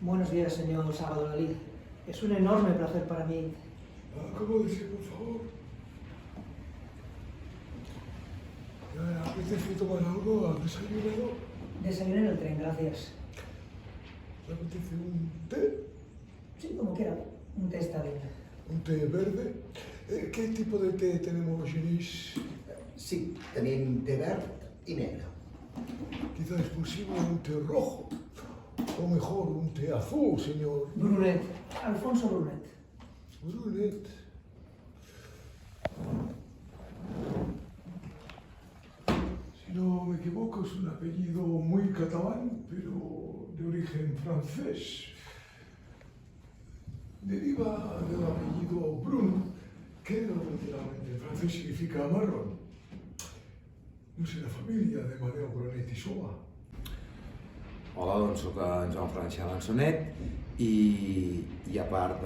Buenos días, señor Salvador Dalí. Es un enorme placer para mí. Acomódese, por favor. ¿Apetece tomar algo? ¿Ha desayunado? Desayuné en el tren, gracias. ¿Le apetece un té? Sí, como quiera. Un té está bien. ¿Un té verde? ¿Qué tipo de té tenemos, Genís? Sí, tenim té verd i negre. Quizá es posible un té rojo. O mejor, un té azul, señor. Brunet. Alfonso Brunet. Brunet. Si no me equivoco, es un apellido muy catalán, pero de origen francés. Deriva del apellido Brun, que literalmente en francés significa marrón. No sé la família de Manel Brunet i Solà. Hola, doncs soc en Joan Frank Xalançonet i a part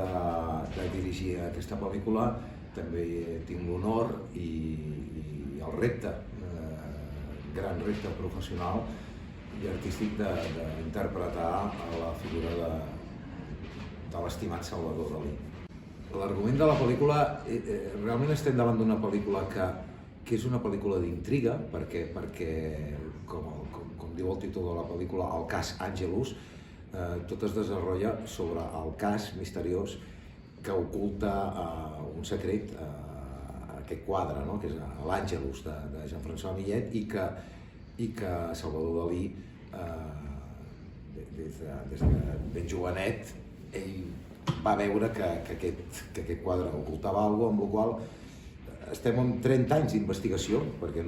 de dirigir aquesta pel·lícula també tinc l'honor i el repte, gran repte professional i artístic d'interpretar la figura de l'estimat Salvador Dalí. L'argument de la pel·lícula, realment estem davant d'una pel·lícula que és una pel·lícula d'intriga perquè com diu el títol de la pel·lícula, el cas Angelus, tot es desenvolupa sobre el cas misteriós que oculta un secret, aquest quadre, no? Que és l'Àngelus de Jean-François Millet i que Salvador Dalí, des de ben jovenet, ell va veure que aquest quadre ocultava alguna cosa, amb la qual estem en 30 anys d'investigació, perquè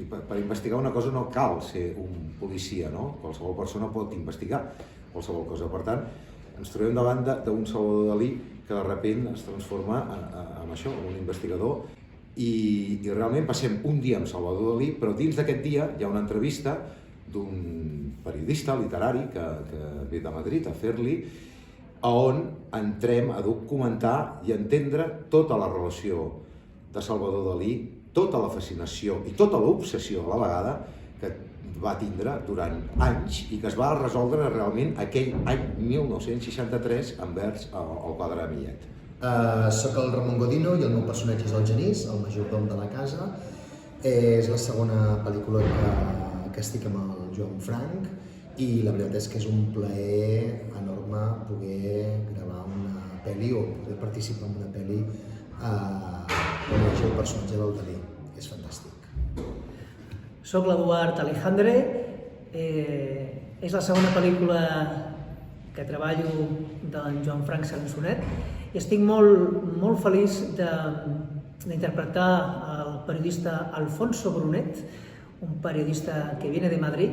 per investigar una cosa no cal ser un policia, no? Qualsevol persona pot investigar qualsevol cosa. Per tant, ens trobem davant d'un Salvador Dalí que de sobte es transforma en això, en un investigador, i realment passem un dia amb Salvador Dalí, però dins d'aquest dia hi ha una entrevista d'un periodista literari que ve de Madrid a fer-li, on entrem a documentar i entendre tota la relació de Salvador Dalí, tota la fascinació i tota l'obsessió a la vegada que va tindre durant anys i que es va resoldre realment aquell any 1963 envers el quadre de Millet. Soc el Ramon Godino i el meu personatge és el Genís, el majordom de la casa. És la segona pel·lícula que estic amb el Joan Frank i la veritat és que és un plaer enorme poder gravar una pel·li o poder participar en una pel·li on hi hagi el personatge del Dalí. És fantàstic. Soc l'Eduard Alejandre. És la segona pel·lícula que treballo d'en Joan Frank Xalançonet i estic molt feliç d'interpretar el periodista Alfonso Brunet, un periodista que viene de Madrid,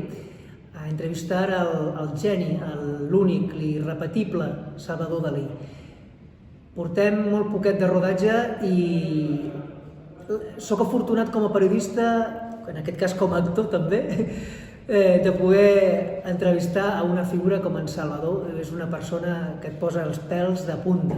a entrevistar el geni, l'únic, l'irrepetible Salvador Dalí. Portem molt poquet de rodatge i sóc afortunat com a periodista, en aquest cas com a actor també, de poder entrevistar a una figura com en Salvador. És una persona que et posa els pèls de punta.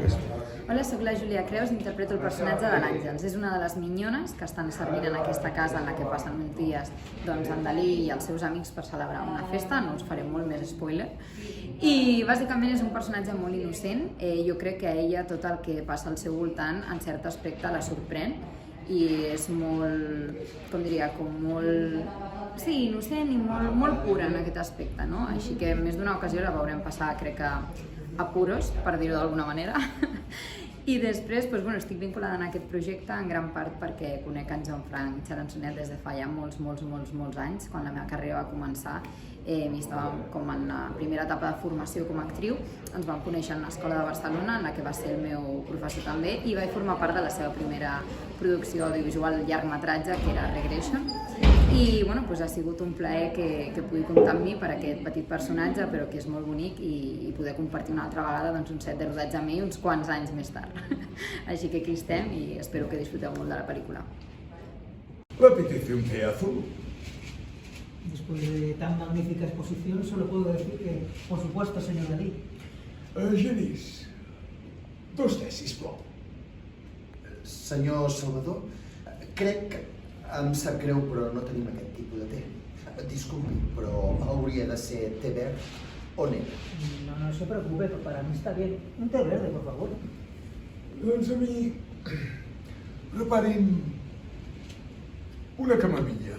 Hola, soc la Júlia Creus i interpreto el personatge de l'Àngels. És una de les minyones que estan servint en aquesta casa en la que passen uns dies en Dalí i els seus amics per celebrar una festa, no us faré molt més spoiler. I bàsicament és un personatge molt innocent. Jo crec que a ella tot el que passa al seu voltant en cert aspecte la sorprèn i és molt, com diria, com molt innocent i molt pura en aquest aspecte, no? Així que més d'una ocasió la veurem passar, crec que a puros, per dir-ho d'alguna manera. I després estic vinculada en aquest projecte en gran part perquè conec en Joan Frank Xalançonet des de fa ja molts anys, quan la meva carrera va començar. Estàvem com en la primera etapa de formació com a actriu, ens vam conèixer en l'Escola de Barcelona, en la que va ser el meu professor també, i vaig formar part de la seva primera producció audiovisual llargmetratge, que era Regression. I ha sigut un plaer que pugui comptar amb mi per aquest petit personatge, però que és molt bonic, i poder compartir una altra vegada un set de rodatge amb mi uns quants anys més tard. Així que aquí estem i espero que disfruteu molt de la pel·lícula. ¿Le apetece un té azul? Después de tan magnífica exposición, solo puedo decir que, por supuesto, señor Dalí. Genís, 2 tés, sisplau. Senyor Salvador, crec que em sap greu, però no tenim aquest tipus de té. Disculpi, però hauria de ser té verd o negre? No se preocupe, para mí está bien. Un té verde, por favor. Doncs a mi... preparin una camamilla.